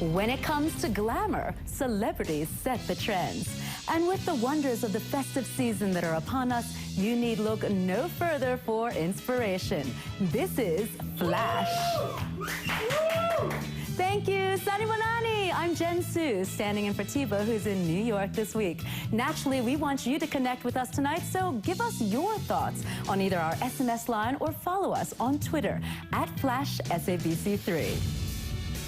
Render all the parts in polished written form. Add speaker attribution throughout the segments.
Speaker 1: When it comes to glamour, celebrities set the trends. And with the wonders of the festive season that are upon us, you need look no further for inspiration. This is Flash. Thank you, Saaiman. I'm Jen Sue, standing in for Tiba, who's in New York this week. Naturally, we want you to connect with us tonight, so give us your thoughts on either our SMS line or follow us on Twitter @FlashSABC3.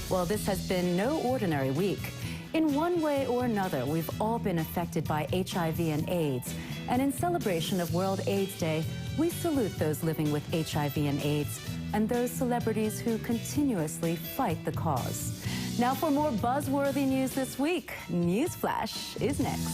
Speaker 1: Well, this has been no ordinary week. In one way or another, we've all been affected by HIV and AIDS. And in celebration of World AIDS Day, we salute those living with HIV and AIDS and those celebrities who continuously fight the cause. Now for more buzzworthy news this week, Newsflash is next.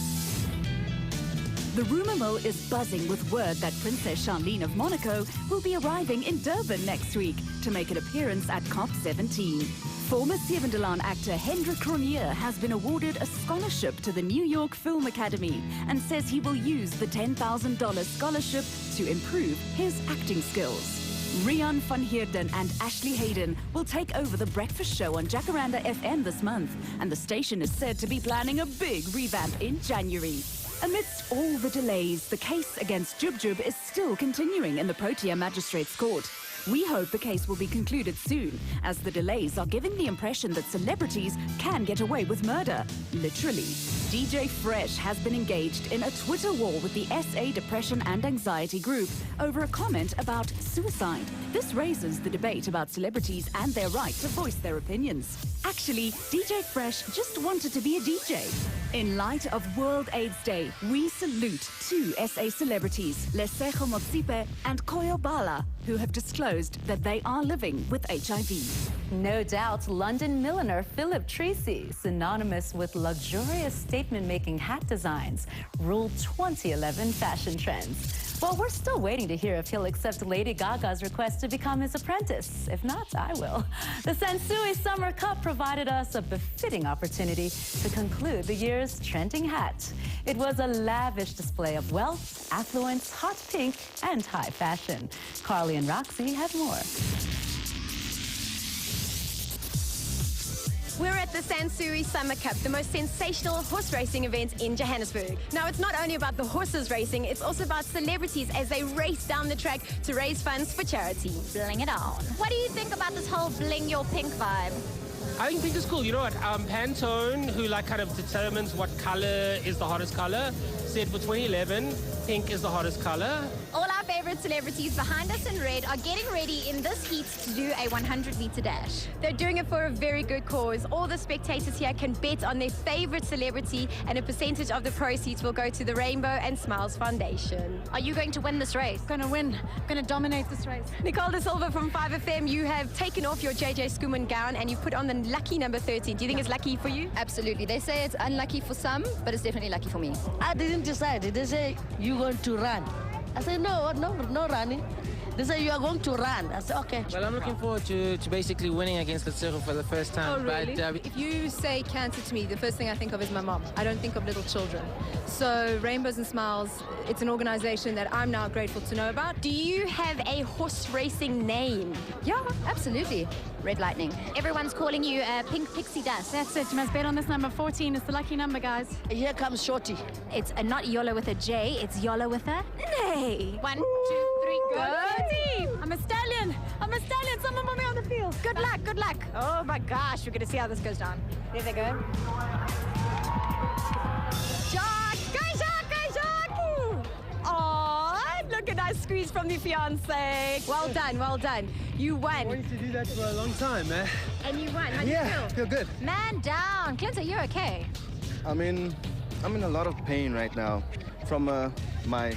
Speaker 2: The rumour mill is buzzing with word that Princess Charlene of Monaco will be arriving in Durban next week to make an appearance at COP17. Former Sevendelaan actor Hendrik Cronje has been awarded a scholarship to the New York Film Academy and says he will use the $10,000 scholarship to improve his acting skills. Rian van Heerden and Ashley Hayden will take over the breakfast show on Jacaranda FM this month, and the station is said to be planning a big revamp in January. Amidst all the delays, the case against Jub Jub is still continuing in the Protea Magistrates Court. We hope the case will be concluded soon, as the delays are giving the impression that celebrities can get away with murder. Literally. DJ Fresh has been engaged in a Twitter war with the SA Depression and Anxiety group over a comment about suicide. This raises the debate about celebrities and their right to voice their opinions. Actually, DJ Fresh just wanted to be a DJ. In light of World AIDS Day, we salute two SA celebrities, Lesego Motsipe and Koyo Bala, who have disclosed that they are living with HIV.
Speaker 1: No doubt, London milliner Phillip Treacy, synonymous with luxurious statement-making hat designs, ruled 2011 fashion trends. Well, we're still waiting to hear if he'll accept Lady Gaga's request to become his apprentice. If not, I will. The Sansui Summer Cup provided us a befitting opportunity to conclude the year's trending hat. It was a lavish display of wealth, affluence, hot pink, and high fashion. Carly and Roxy have more.
Speaker 3: We're at the Sansui Summer Cup, the most sensational horse racing event in Johannesburg. Now, it's not only about the horses racing, it's also about celebrities as they race down the track to raise funds for charity.
Speaker 4: Bling it on. What do you think about this whole bling your pink vibe?
Speaker 5: I think pink is cool. You know what? Pantone, who kind of determines what color is the hottest color, said for 2011, pink is the hottest color.
Speaker 4: All our favorite celebrities behind us in red are getting ready in this heat to do a 100-meter dash.
Speaker 3: They're doing it for a very good cause. All the spectators here can bet on their favorite celebrity, and a percentage of the proceeds will go to the Rainbow and Smiles Foundation.
Speaker 4: Are you going to win this race?
Speaker 3: Gonna win. Gonna dominate this race. Nicole De Silva from 5FM, you have taken off your JJ Schoeman gown and you put on the lucky number 13. Do you think it's lucky for you?
Speaker 6: Absolutely. They say it's unlucky for some, but it's definitely lucky for me.
Speaker 7: I didn't decide. They say, you're going to run. I said, no running. They say, you are going to run. I said, okay.
Speaker 8: Well, I'm looking forward to basically winning against Lesego for the first time.
Speaker 3: Oh, really?
Speaker 8: But,
Speaker 9: if you say cancer to me, the first thing I think of is my mom. I don't think of little children. So Rainbows and Smiles, it's an organization that I'm now grateful to know about.
Speaker 3: Do you have a horse racing name?
Speaker 6: Yeah, absolutely. Red Lightning.
Speaker 4: Everyone's calling you Pink Pixie Dust.
Speaker 10: That's it. You must bet on this number 14. It's the lucky number, guys.
Speaker 7: Here comes Shorty.
Speaker 4: It's not Yola with a J, it's Yola with a Nay. 1, 2, 3, go.
Speaker 10: Team! I'm a stallion. Someone put me on the field.
Speaker 4: Good luck, good luck.
Speaker 3: Oh my gosh, we're going to see how this goes down. There they go. Jock! Go, Jock! Go, Jock! Oh, look at that squeeze from the fiancé. Well done, well done. You won.
Speaker 11: I wanted to do that for a long time, man.
Speaker 3: And you won. How do you
Speaker 11: feel good.
Speaker 4: Man down. Clint, are you okay?
Speaker 12: I'm in a lot of pain right now from my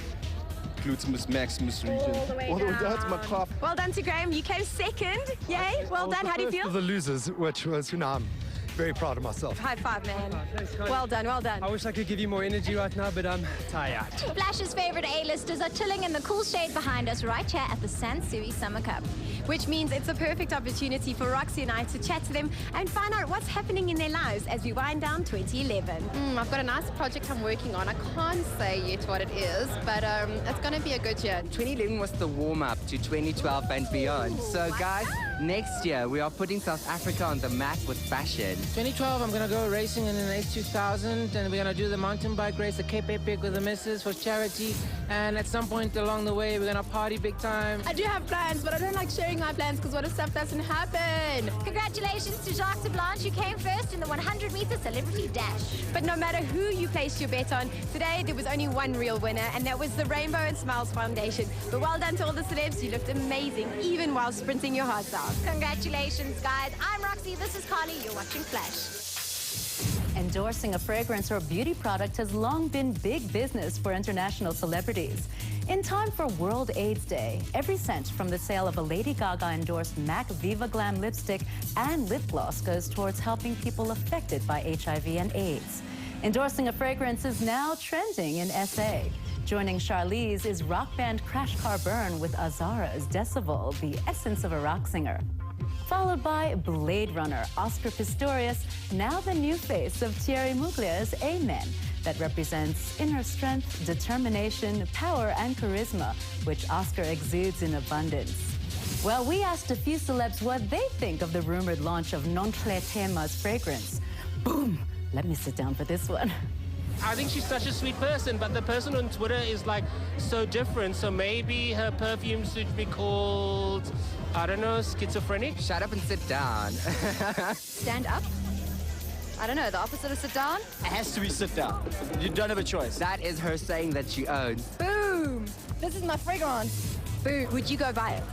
Speaker 12: gluteus maximus region.
Speaker 3: All the way
Speaker 12: down to my calf.
Speaker 3: Well done to Graham. You came second. Yay. Well done. How do you feel?
Speaker 11: The losers, which was, I'm very proud of myself.
Speaker 3: High five, man.
Speaker 11: Thanks, Connie.
Speaker 3: Well done, well done.
Speaker 11: I wish I could give you more energy right now, but I'm tired.
Speaker 4: Flash's favorite A-listers are chilling in the cool shade behind us right here at the Sansui Summer Cup.
Speaker 3: which means it's a perfect opportunity for Roxy and I to chat to them and find out what's happening in their lives as we wind down 2011.
Speaker 6: I've got a nice project I'm working on. I can't say yet what it is, but it's going to be a good year.
Speaker 13: 2011 was the warm-up to 2012 and beyond. So guys, next year we are putting South Africa on the map with fashion.
Speaker 8: 2012, I'm going to go racing in an S2000, and we're going to do the mountain bike race, the Cape Epic with the missus for charity. And at some point along the way, we're going to party big time.
Speaker 9: I do have plans, but I don't like sharing my plans because what if stuff doesn't happen?
Speaker 4: Congratulations to Jacques de Blanche, who came first in the 100-meter celebrity dash.
Speaker 3: But no matter who you placed your bet on, today there was only one real winner, and that was the Rainbow and Smiles Foundation. But well done to all the celebs. You looked amazing, even while sprinting your hearts out.
Speaker 4: Congratulations, guys. I'm Roxy. This is Carly. You're watching Flash.
Speaker 1: Endorsing a fragrance or beauty product has long been big business for international celebrities. In time for World AIDS Day, every cent from the sale of a Lady Gaga-endorsed MAC Viva Glam lipstick and lip gloss goes towards helping people affected by HIV and AIDS. Endorsing a fragrance is now trending in SA. Joining Charlize is rock band Crash Car Burn with Azara's Decibel, the essence of a rock singer. Followed by Blade Runner Oscar Pistorius, now the new face of Thierry Muglia's Amen, that represents inner strength, determination, power, and charisma, which Oscar exudes in abundance. Well, we asked a few celebs what they think of the rumored launch of Nontle Tema's fragrance. Boom! Let me sit down for this one.
Speaker 5: I think she's such a sweet person, but the person on Twitter is like so different. So maybe her perfume should be called, I don't know, schizophrenic?
Speaker 13: Shut up and sit down.
Speaker 6: Stand up? I don't know, the opposite of sit down?
Speaker 14: It has to be sit down. You don't have a choice.
Speaker 13: That is her saying that she owns.
Speaker 9: Boom! This is my fragrance.
Speaker 3: Boo, would you go buy it?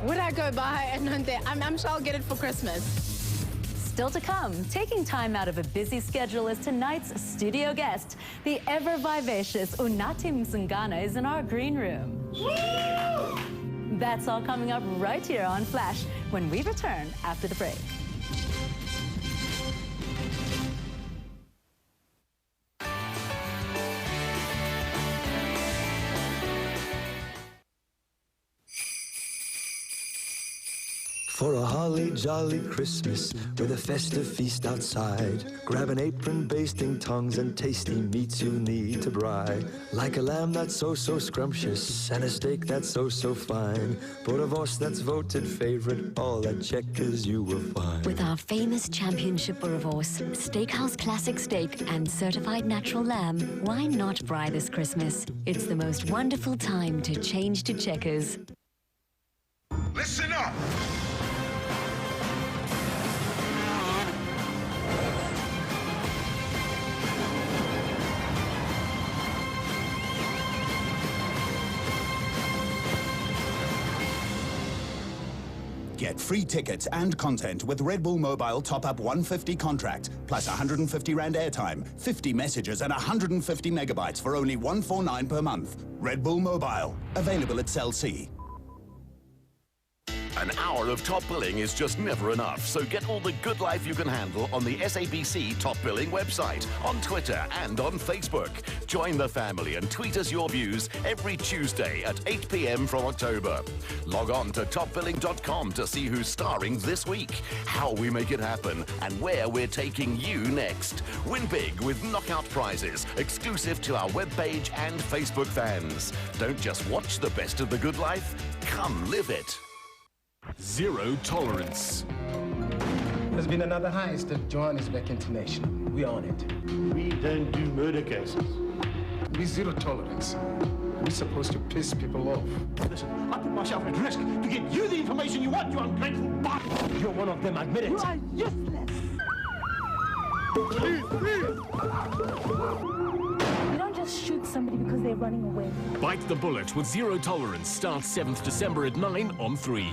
Speaker 9: Would I go buy it? I'm sure I'll get it for Christmas.
Speaker 1: Still to come, taking time out of a busy schedule is tonight's studio guest. The ever-vivacious Unathi Msengana is in our green room. Woo! That's all coming up right here on Flash when we return after the break.
Speaker 15: For a holly jolly Christmas with a festive feast outside, grab an apron, basting tongues and tasty meats you need to bride. Like a lamb that's so scrumptious and a steak that's so fine. Boerewors that's voted favorite, all at Checkers you will find.
Speaker 16: With our famous championship Boerewors, Steakhouse Classic Steak and certified natural lamb, why not braai this Christmas? It's the most wonderful time to change to Checkers.
Speaker 17: Listen up! Get free tickets and content with Red Bull Mobile top-up 150 contract, plus 150 Rand airtime, 50 messages and 150 megabytes for only 149 per month. Red Bull Mobile, available at Cell C.
Speaker 18: An hour of top billing is just never enough, so get all the good life you can handle on the SABC Top Billing website, on Twitter and on Facebook. Join the family and tweet us your views every Tuesday at 8 p.m. from October. Log on to topbilling.com to see who's starring this week, how we make it happen, and where we're taking you next. Win big with knockout prizes, exclusive to our webpage and Facebook fans. Don't just watch the best of the good life, come live it.
Speaker 19: Zero tolerance.
Speaker 20: There's been another heist at Johannesburg International. We on it. We don't do murder cases. We zero tolerance. We're supposed to piss people off. Listen, I put myself at risk to get you the information you want, you ungrateful bastard. You're one of them, admit it. You are useless.
Speaker 10: You don't just shoot somebody because they're running away.
Speaker 19: Bite the Bullet with Zero Tolerance starts 7th December at 9 on 3.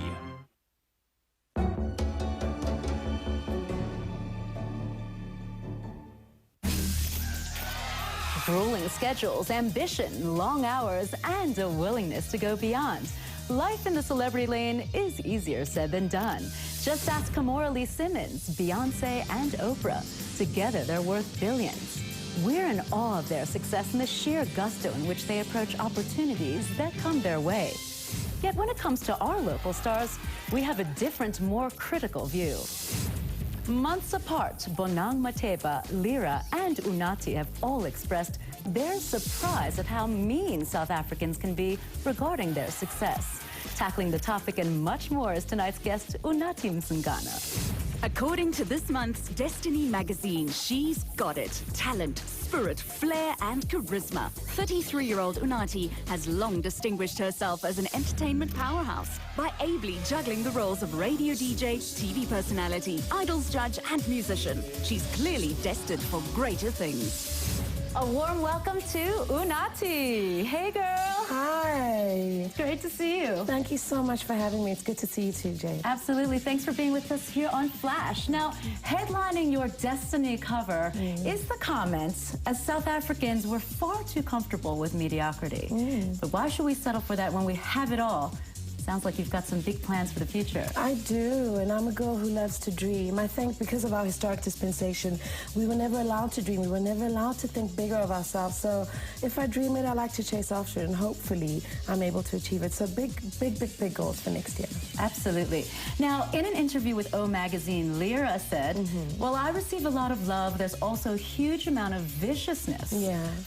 Speaker 1: Grueling schedules, ambition, long hours, and a willingness to go beyond. Life in the celebrity lane is easier said than done. Just ask Kimora Lee Simmons, Beyonce, and Oprah. Together, they're worth billions. We're in awe of their success and the sheer gusto in which they approach opportunities that come their way. Yet when it comes to our local stars, we have a different, more critical view. Months apart, Bonang Matheba, Lira, and Unathi have all expressed their surprise at how mean South Africans can be regarding their success. Tackling the topic and much more is tonight's guest, Unathi Msengana.
Speaker 2: According to this month's Destiny magazine, she's got it. Talent, spirit, flair, and charisma. 33-year-old Unathi has long distinguished herself as an entertainment powerhouse by ably juggling the roles of radio DJ, TV personality, idols judge, and musician. She's clearly destined for greater things.
Speaker 1: A warm welcome to Unathi. Hey, girl.
Speaker 21: Hi.
Speaker 1: Great to see you.
Speaker 21: Thank you so much for having me. It's good to see you too, Jay.
Speaker 1: Absolutely. Thanks for being with us here on Flash. Now, headlining your Destiny cover is the comments, as South Africans were far too comfortable with mediocrity. But why should we settle for that when we have it all? Sounds like you've got some big plans for the future.
Speaker 21: I do, and I'm a girl who loves to dream. I think because of our historic dispensation, we were never allowed to dream. We were never allowed to think bigger of ourselves. So if I dream it, I like to chase after it, and hopefully I'm able to achieve it. So big goals for next year.
Speaker 1: Absolutely. Now, in an interview with O Magazine, Lira said, well, I receive a lot of love. There's also a huge amount of viciousness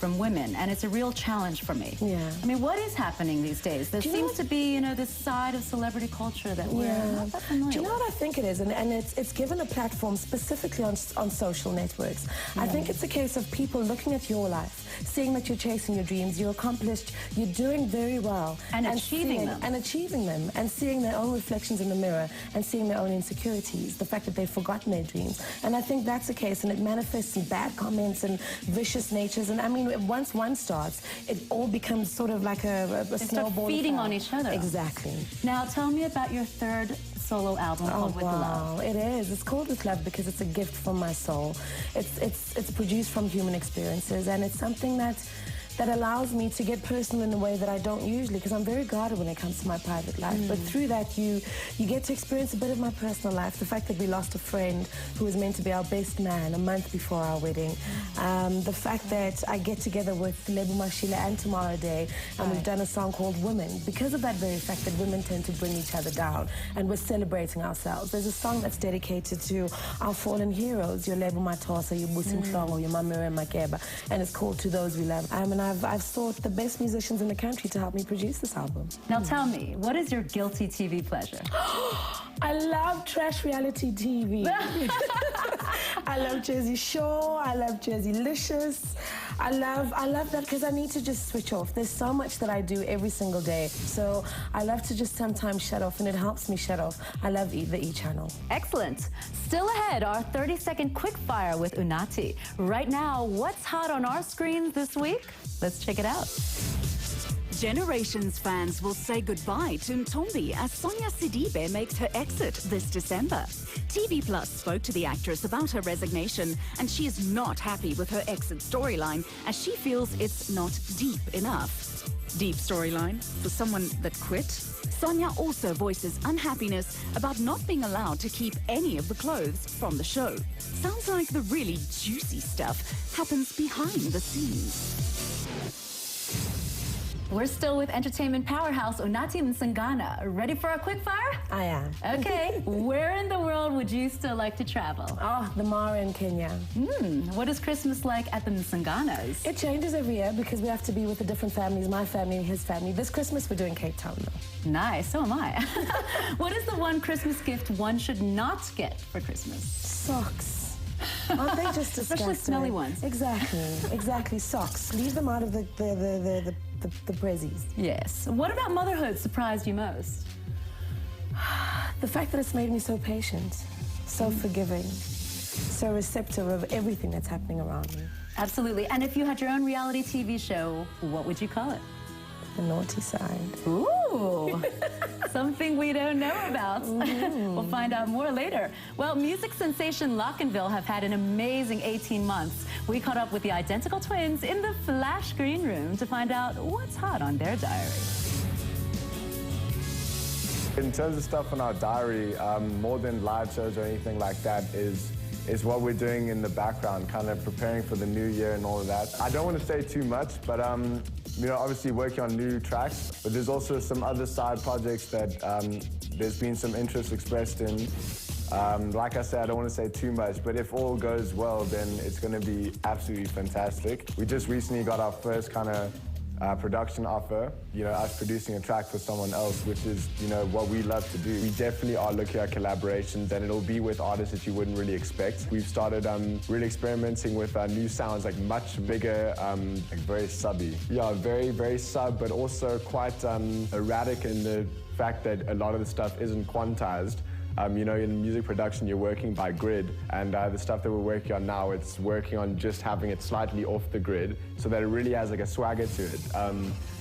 Speaker 1: from women, and it's a real challenge for me. I mean, what is happening these days? There seems to be, this side of celebrity culture that we're not that familiar with.
Speaker 21: Do you know what I think it is? And it's given a platform specifically on social networks. I think it's a case of people looking at your life, seeing that you're chasing your dreams, you're accomplished, you're doing very well.
Speaker 1: And achieving them.
Speaker 21: And achieving them. And seeing their own reflections in the mirror and seeing their own insecurities, the fact that they've forgotten their dreams. And I think that's the case, and it manifests in bad comments and vicious natures. And I mean, once one starts, it all becomes sort of like a snowball.
Speaker 1: Start feeding on each other.
Speaker 21: Exactly.
Speaker 1: Now, tell me about your third solo album called With Love.
Speaker 21: It is. It's called With Love because it's a gift from my soul. It's produced from human experiences, and it's something that allows me to get personal in a way that I don't usually, because I'm very guarded when it comes to my private life. But through that, you get to experience a bit of my personal life. The fact that we lost a friend who was meant to be our best man a month before our wedding. The fact that I get together with Lebu Mashila and Tomorrow Day, and we've done a song called Women, because of that very fact that women tend to bring each other down, and we're celebrating ourselves. There's a song that's dedicated to our fallen heroes, your Lebu Matosa, your Busi Mhlongo, your Mamere Makeba, and it's called To Those We Love. And I've sought the best musicians in the country to help me produce this album.
Speaker 1: Now tell me, what is your guilty TV pleasure?
Speaker 21: I love trash reality TV. I love Jersey Shore, I love Jerseylicious. I love that because I need to just switch off. There's so much that I do every single day. So I love to just sometimes shut off, and it helps me shut off. I love the E! channel.
Speaker 1: Excellent. Still ahead, our 30-second quick fire with Unathi. Right now, what's hot on our screens this week? Let's check it out.
Speaker 2: Generations fans will say goodbye to Ntombi as Sonia Sidibe makes her exit this December. TV Plus spoke to the actress about her resignation, and she is not happy with her exit storyline, as she feels it's not deep enough. Deep storyline for someone that quit? Sonia also voices unhappiness about not being allowed to keep any of the clothes from the show. Sounds like the really juicy stuff happens behind the scenes.
Speaker 1: We're still with entertainment powerhouse Unathi Msengana. Ready for a quick fire?
Speaker 21: I am.
Speaker 1: Okay. Where in the world would you still like to travel?
Speaker 21: Oh, the Mara in Kenya.
Speaker 1: What is Christmas like at the Msenganas?
Speaker 21: It changes every year because we have to be with the different families, my family and his family. This Christmas, we're doing Cape Town, though.
Speaker 1: Nice, so am I. What is the one Christmas gift one should not get for Christmas?
Speaker 21: Socks. Aren't they just disgusting?
Speaker 1: Especially smelly ones.
Speaker 21: Exactly. Socks. Leave them out of the prezzies.
Speaker 1: Yes. What about motherhood surprised you most?
Speaker 21: The fact that it's made me so patient, so forgiving, so receptive of everything that's happening around me.
Speaker 1: Absolutely. And if you had your own reality TV show, what would you call it?
Speaker 21: The Naughty Side.
Speaker 1: Ooh, something we don't know about. We'll find out more later. Well, music sensation Locnville have had an amazing 18 months. We caught up with the identical twins in the Flash Green Room to find out what's hot on their diary.
Speaker 22: In terms of stuff on our diary, more than live shows or anything like that is what we're doing in the background, kind of preparing for the new year and all of that. I don't want to say too much, but obviously working on new tracks, but there's also some other side projects that there's been some interest expressed in. Like I said, I don't want to say too much, but if all goes well, then it's going to be absolutely fantastic. We just recently got our first kind of production offer, us producing a track for someone else, which is, what we love to do. We definitely are looking at collaborations, and it'll be with artists that you wouldn't really expect. We've started really experimenting with new sounds, like much bigger, like very subby. Yeah, very, very sub, but also quite erratic in the fact that a lot of the stuff isn't quantized. In music production, you're working by grid, and the stuff that we're working on now, it's working on just having it slightly off the grid so that it really has like a swagger to it.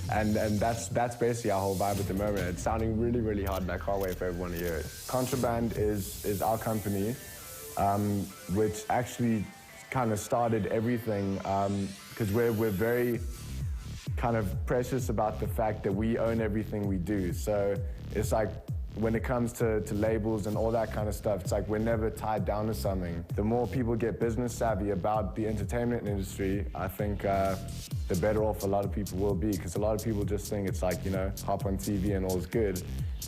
Speaker 22: And that's basically our whole vibe at the moment. It's sounding really, really hard, and I can't wait for everyone to hear it. Contraband is our company, which actually kind of started everything, because we're very kind of precious about the fact that we own everything we do. So it's like, when it comes to labels and all that kind of stuff, it's like we're never tied down to something. The more people get business savvy about the entertainment industry, I think the better off a lot of people will be, because a lot of people just think it's like, hop on TV and all's good.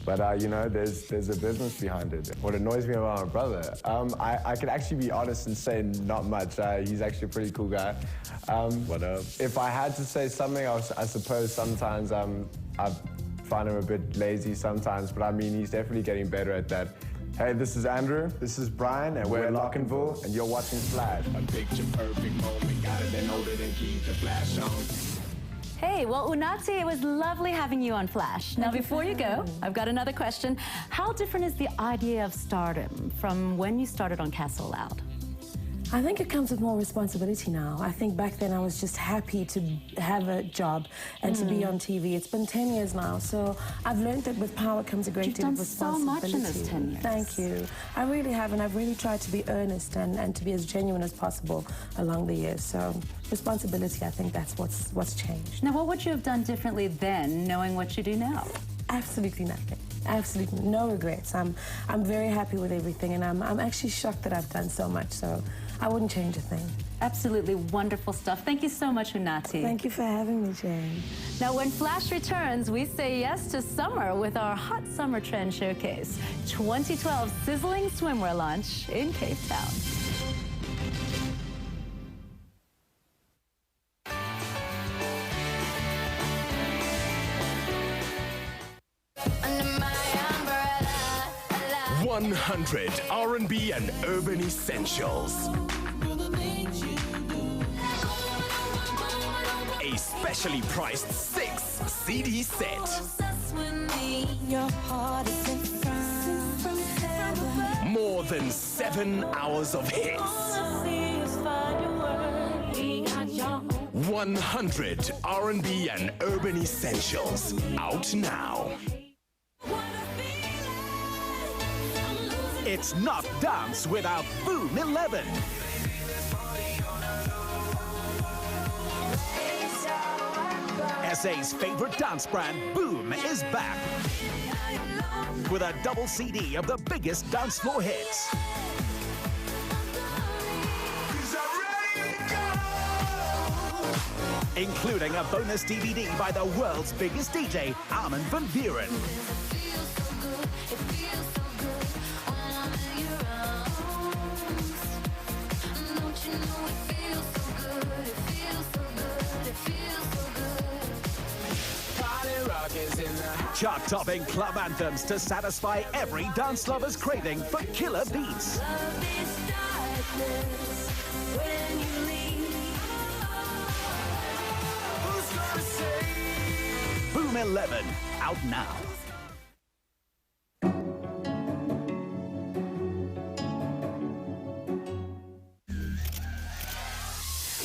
Speaker 22: But, there's a business behind it. What annoys me about my brother, I could actually be honest and say not much. He's actually a pretty cool guy. What up? If I had to say something, I suppose sometimes I've find him a bit lazy sometimes, but I mean, he's definitely getting better at that. Hey, this is Andrew. This is Brian, and we're Locnville, and you're watching Flash. A picture perfect moment, got it in order to keep the flash on.
Speaker 1: Hey, well, Unathi, it was lovely having you on Flash. Now, before you go, I've got another question. How different is the idea of stardom from when you started on Castle Loud?
Speaker 21: I think it comes with more responsibility now. I think back then I was just happy to have a job and to be on TV. It's been 10 years now, so I've learned that with power comes a great deal of responsibility.
Speaker 1: You've done so much in those 10 years.
Speaker 21: Thank you. I really have, and I've really tried to be earnest and to be as genuine as possible along the years. So responsibility, I think that's what's changed.
Speaker 1: Now, what would you have done differently then, knowing what you do now?
Speaker 21: Absolutely nothing. Absolutely no regrets. I'm very happy with everything, and I'm actually shocked that I've done so much. So I wouldn't change a thing.
Speaker 1: Absolutely wonderful stuff. Thank you so much, Unathi.
Speaker 21: Thank you for having me, Jane.
Speaker 1: Now, when Flash returns, we say yes to summer with our Hot Summer Trend Showcase, 2012 Sizzling Swimwear Launch in Cape Town.
Speaker 19: Under my umbrella, 100 R&B and urban essentials. A specially priced 6 CD set. More than 7 hours of hits. 100 R&B and urban essentials. Out now.
Speaker 7: It's not dance without Boom 11. SA's favorite dance brand, Boom, is back with a double CD of the biggest dance floor hits. Including a bonus DVD by the world's biggest DJ, Janez Vermeiren. Chart-topping club anthems to satisfy every dance lover's craving for killer beats. Boom 11, out now.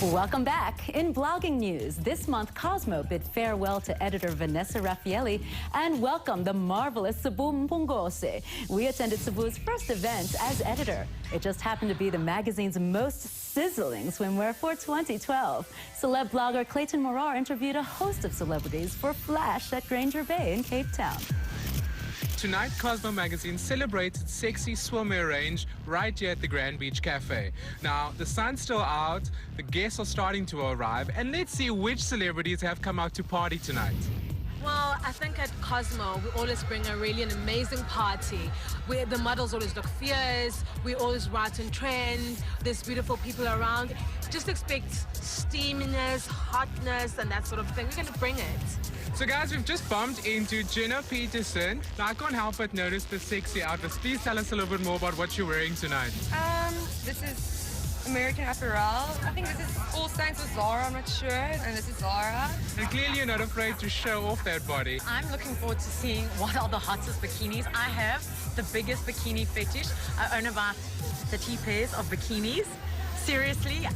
Speaker 1: Welcome back. In blogging news, this month Cosmo bid farewell to editor Vanessa Raffaelli and welcomed the marvelous Sbu Mpungose. We attended Sbu's first event as editor. It just happened to be the magazine's most sizzling swimwear for 2012. Celeb blogger Clayton Morar interviewed a host of celebrities for Flash at Granger Bay in Cape Town.
Speaker 12: Tonight, Cosmo magazine celebrates its sexy swimwear range
Speaker 11: right here at the Grand Beach Cafe. Now, the sun's still out, the guests are starting to arrive, and let's see which celebrities have come out to party tonight.
Speaker 12: Well, I think at Cosmo, we always bring an amazing party where the models always look fierce, we always right on trend, there's beautiful people around. Just expect steaminess, hotness, and that sort of thing. We're going to bring it.
Speaker 11: So guys, we've just bumped into Gina Peterson. Now, I can't help but notice the sexy outfits. Please tell us a little bit more about what you're wearing tonight.
Speaker 23: This is American Apparel. I think this is All Saints or Zara, I'm not sure, and this is Zara.
Speaker 11: And clearly you're not afraid to show off that body.
Speaker 24: I'm looking forward to seeing what are the hottest bikinis. I have the biggest bikini fetish. I own about 30 pairs of bikinis. Seriously,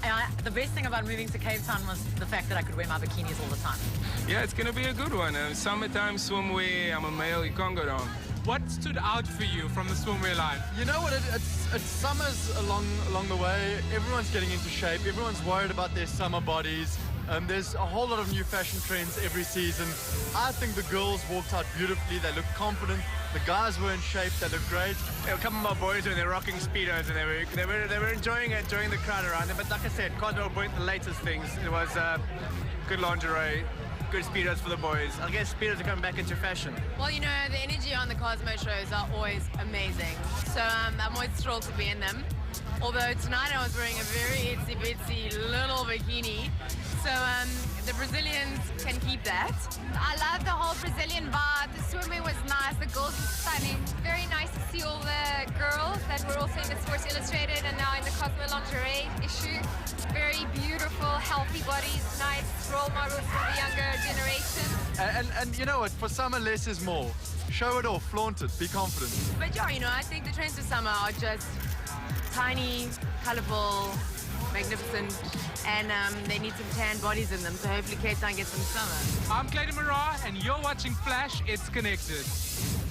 Speaker 24: the best thing about moving to Cape Town was the fact that I could wear my bikinis all the time.
Speaker 11: Yeah, it's going to be a good one. Summertime swimwear, I'm a male, you can't go wrong. What stood out for you from the swimwear line?
Speaker 14: You know what, it's summer's along the way. Everyone's getting into shape. Everyone's worried about their summer bodies. There's a whole lot of new fashion trends every season. I think the girls walked out beautifully. They looked confident. The guys were in shape. They looked great.
Speaker 25: A couple of my boys were there rocking Speedos and they were enjoying the crowd around them. But like I said, Cosmo brought the latest things. It was good lingerie, good Speedos for the boys. I guess Speedos are coming back into fashion.
Speaker 26: Well, you know, the energy on the Cosmo shows are always amazing. So I'm always thrilled to be in them. Although tonight I was wearing a very itsy-bitsy little bikini. So the Brazilians can keep that.
Speaker 4: I love the whole Brazilian vibe. The swimwear was nice. The girls were stunning. Very nice to see all the girls that were also in the Sports Illustrated and now in the Cosmo lingerie issue. Very beautiful, healthy bodies, nice role models for the younger generation.
Speaker 14: And you know what? For summer, less is more. Show it off, flaunt it, be confident.
Speaker 26: But yeah, you know, I think the trends for summer are just tiny, colourful, magnificent, and they need some tan bodies in them, so hopefully Cape Town gets some summer.
Speaker 11: I'm Clayton Mara, and you're watching Flash, It's Connected.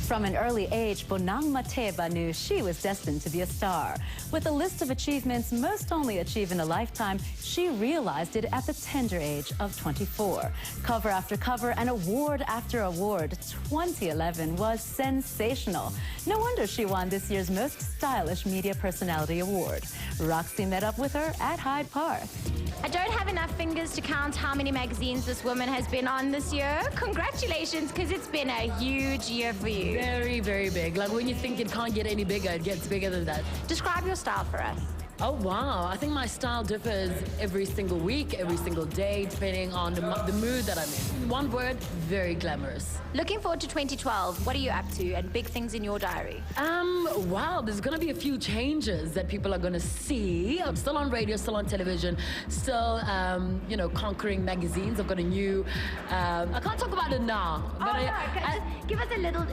Speaker 1: From an early age, Bonang Matheba knew she was destined to be a star. With a list of achievements most only achieve in a lifetime, she realized it at the tender age of 24. Cover after cover and award after award, 2011 was sensational. No wonder she won this year's Most Stylish Media Personality Award. Roxy met up with her at Hyde Park.
Speaker 4: I don't have enough fingers to count how many magazines this woman has been on this year. Congratulations, because it's been a huge year for you.
Speaker 27: Very, very big. Like when you think it can't get any bigger, it gets bigger than that.
Speaker 4: Describe your style for us.
Speaker 27: Oh, wow. I think my style differs every single week, every single day, depending on the mood that I'm in. One word, very glamorous.
Speaker 4: Looking forward to 2012. What are you up to and big things in your diary?
Speaker 27: Wow, there's going to be a few changes that people are going to see. I'm still on radio, still on television, still, conquering magazines. I've got a new, I can't talk about it now. But
Speaker 4: just give us a little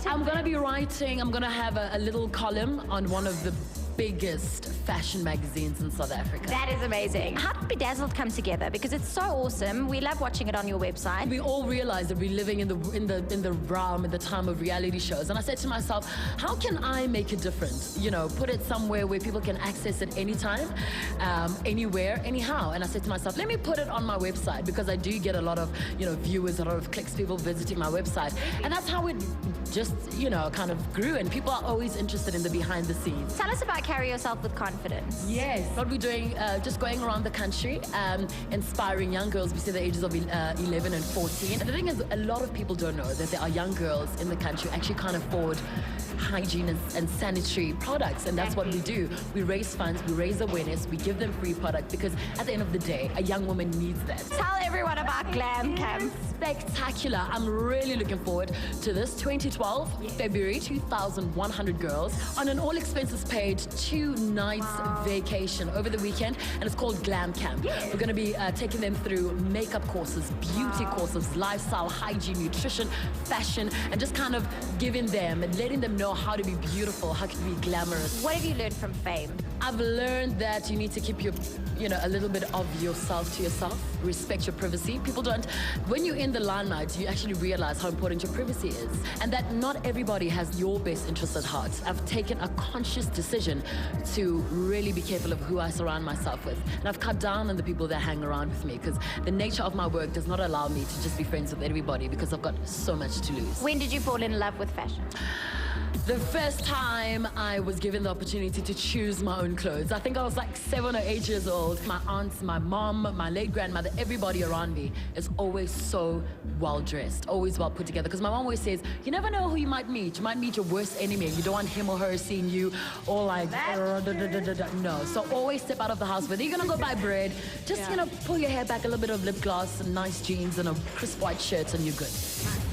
Speaker 27: I'm going to be writing, I'm going to have a little column on one of the biggest fashion magazines in South Africa.
Speaker 4: That is amazing. How did Bedazzled come together? Because it's so awesome. We love watching it on your website.
Speaker 27: We all realize that we're living in the realm, in the time of reality shows. And I said to myself, how can I make it different? You know, put it somewhere where people can access it anytime, anywhere, anyhow. And I said to myself, let me put it on my website, because I do get a lot of, viewers, a lot of clicks, people visiting my website. And that's how it just, kind of grew. And people are always interested in the behind the scenes.
Speaker 4: Tell us about Carry Yourself with Confidence.
Speaker 27: Yes. What we're doing, just going around the country, inspiring young girls between the ages of 11 and 14. And the thing is, a lot of people don't know that there are young girls in the country who actually can't afford hygiene and sanitary products, and that's what we do. We raise funds, we raise awareness, we give them free product, because at the end of the day, a young woman needs that.
Speaker 4: Tell everyone about Glam Camp.
Speaker 27: Spectacular. I'm really looking forward to this. 2012, February, 2,100 girls on an all expenses paid 2 nights vacation over the weekend, and it's called Glam Camp. We're going to be taking them through makeup courses, beauty courses, lifestyle, hygiene, nutrition, fashion, and just kind of giving them and letting them know how to be beautiful, how to be glamorous.
Speaker 4: What have you learned from fame?
Speaker 27: I've learned that you need to keep your, a little bit of yourself to yourself. Respect your privacy. People don't, when you're in the limelight, you actually realize how important your privacy is. And that not everybody has your best interests at heart. I've taken a conscious decision to really be careful of who I surround myself with. And I've cut down on the people that hang around with me because the nature of my work does not allow me to just be friends with everybody because I've got so much to lose.
Speaker 3: When did you fall in love with fashion?
Speaker 27: The first time I was given the opportunity to choose my own clothes, I think I was like 7 or 8 years old. My aunts, my mom, my late grandmother, everybody around me is always so well dressed, always well put together. Because my mom always says, you never know who you might meet. You might meet your worst enemy. You don't want him or her seeing you all like, no. So always step out of the house. Whether you're going to go buy bread, just, pull your hair back, a little bit of lip gloss, some nice jeans and a crisp white shirt and you're good.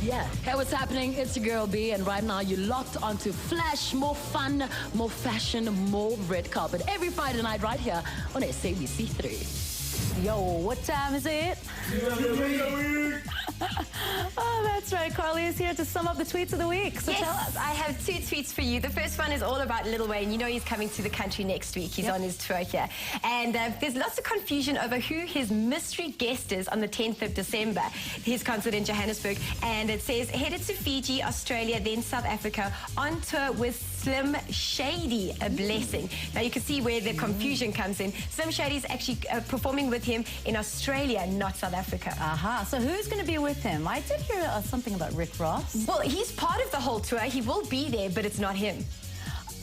Speaker 27: Yeah. Hey, what's happening? It's your girl B, and right now you're locked onto Flash. More fun, more fashion, more red carpet every Friday night right here on SABC 3.
Speaker 1: Yo, what time is it? Oh, that's right. Carly is here to sum up the tweets of the week. So tell us.
Speaker 3: I have 2 tweets for you. The first one is all about Lil Wayne. You know he's coming to the country next week. He's on his tour here. And there's lots of confusion over who his mystery guest is on the 10th of December, his concert in Johannesburg. And it says, headed to Fiji, Australia, then South Africa, on tour with Slim Shady, a blessing. Now you can see where the confusion comes in. Slim Shady is actually performing with him in Australia, not South Africa.
Speaker 1: Aha. So who's going to be with him? I did hear something about Rick Ross.
Speaker 3: Well, he's part of the whole tour. He will be there, but it's not him.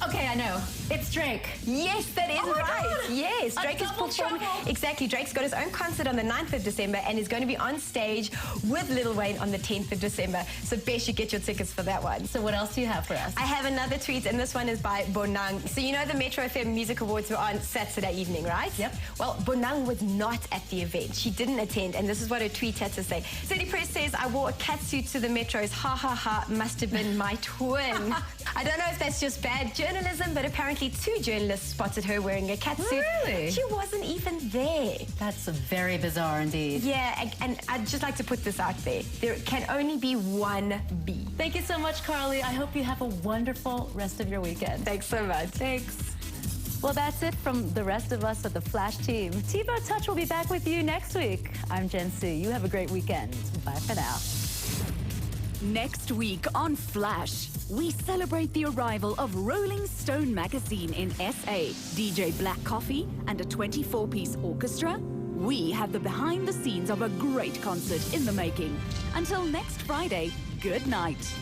Speaker 1: Okay, I know. It's Drake.
Speaker 3: Yes, that is right.
Speaker 1: God.
Speaker 3: Yes, Drake is performing. Exactly. Drake's got his own concert on the 9th of December and is going to be on stage with Lil Wayne on the 10th of December. So best you get your tickets for that one.
Speaker 1: So what else do you have for us?
Speaker 3: I have another tweet, and this one is by Bonang. So you know the Metro FM Music Awards were on Saturday evening, right?
Speaker 1: Yep.
Speaker 3: Well, Bonang was not at the event. She didn't attend, and this is what her tweet had to say. City Press says, I wore a catsuit to the Metros. Ha ha ha, must have been my twin. I don't know if that's just bad journalism, but apparently 2 journalists spotted her wearing a catsuit.
Speaker 1: Really?
Speaker 3: She wasn't even there.
Speaker 1: That's very bizarre indeed.
Speaker 3: Yeah, and I'd just like to put this out there. There can only be one B.
Speaker 1: Thank you so much, Carly. I hope you have a wonderful rest of your weekend.
Speaker 3: Thanks so much.
Speaker 1: Thanks. Well, that's it from the rest of us at the Flash team. T-Bar Touch will be back with you next week. I'm Jen Sue. You have a great weekend. Bye for now.
Speaker 2: Next week on Flash, we celebrate the arrival of Rolling Stone magazine in SA, DJ Black Coffee, and a 24-piece orchestra. We have the behind the scenes of a great concert in the making. Until next Friday, good night.